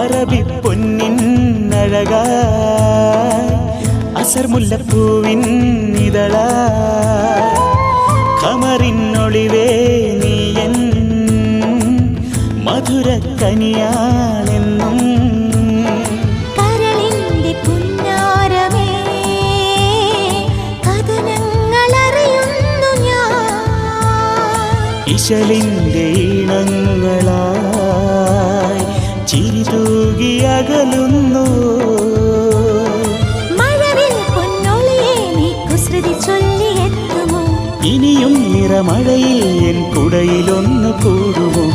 അറബി പൊന്നിൻ അഴകായി അസർ മുല്ലപ്പൂവിൻ ഇതളായി ഖമറിനൊളിവേ നീയൻ മധുര കനിയാണെന്നും കരളിന്റെ പുന്നാരമേ കഥനങ്ങളറിയുന്നു ഞാൻ ഇശലിന്റെ ഈണങ്ങളായി ചിരി തൂകി അകലുന്നു മഴവിൽ പൊന്നൊളിയെ നീ കുസൃതി ചൊല്ലിയെത്തുമോ ഇനിയും നിറമഴയിൽ എൻ കുടയിലൊന്നു കൂടുമോ